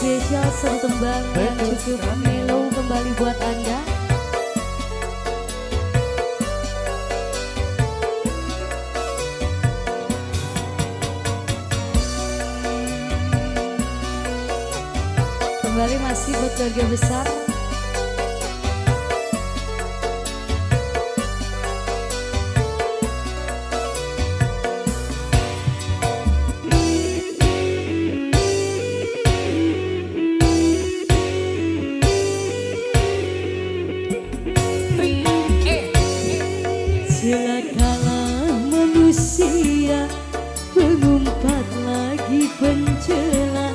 spesial satu tembang yang cukup mellow kembali buat Anda. Kembali masih buat keluarga besar. Celakalah manusia, mengumpat lagi pencela,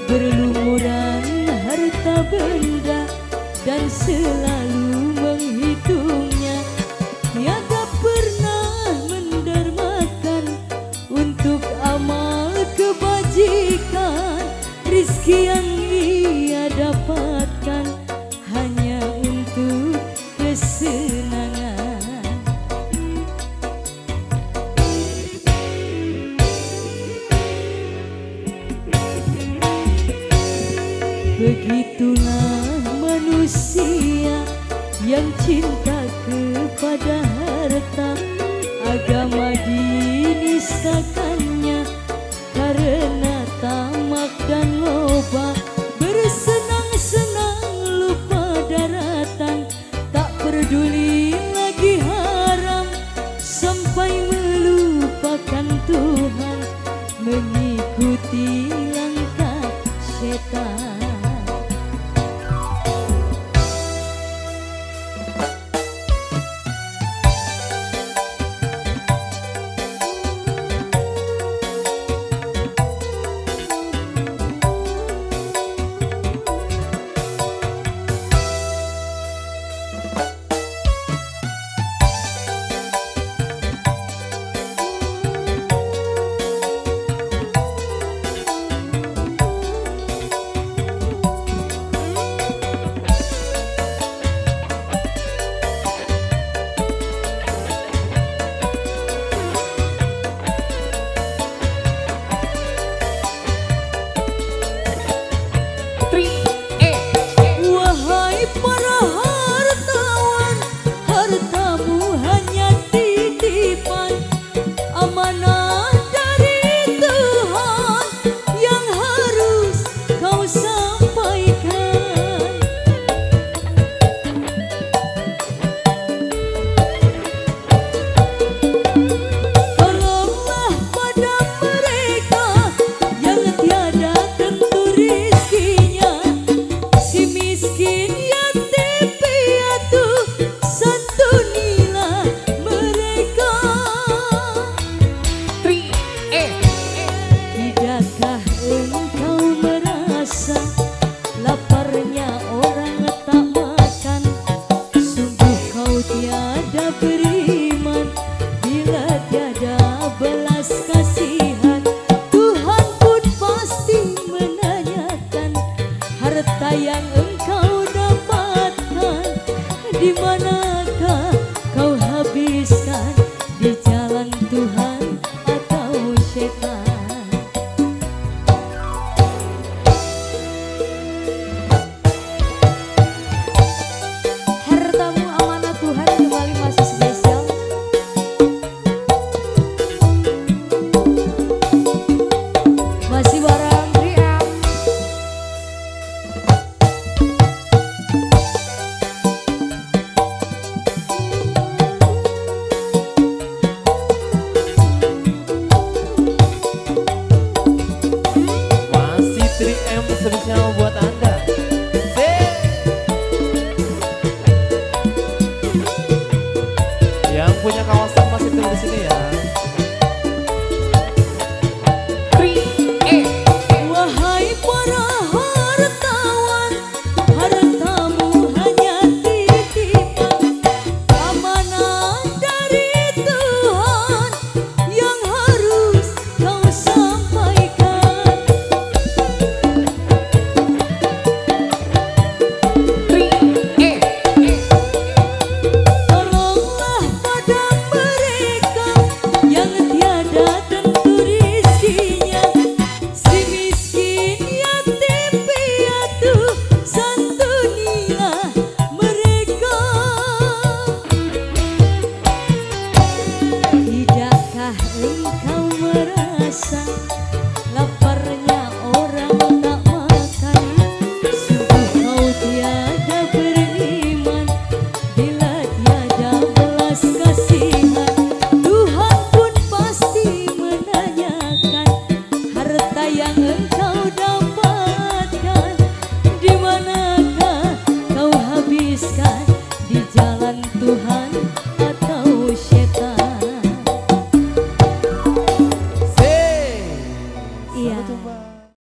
berlumuran harta benda dan selalu menghitungnya. Tiada pernah mendermakan untuk amal kebajikan. Rizki yang ia dapatkan hanya untuk kesenangan. Begitulah manusia yang cinta kepada harta, agama dinistakannya karena tamak dan loba. Bersenang-senang lupa daratan, tak peduli lagi haram, sampai melupakan Tuhan, mengikuti langkah setan. Yang engkau dapatkan, di manakah kau habiskan, di jalan Tuhan atau setan? Hartamu amanat Tuhan kembali masih spesial. Masih bareng 3M. Spesial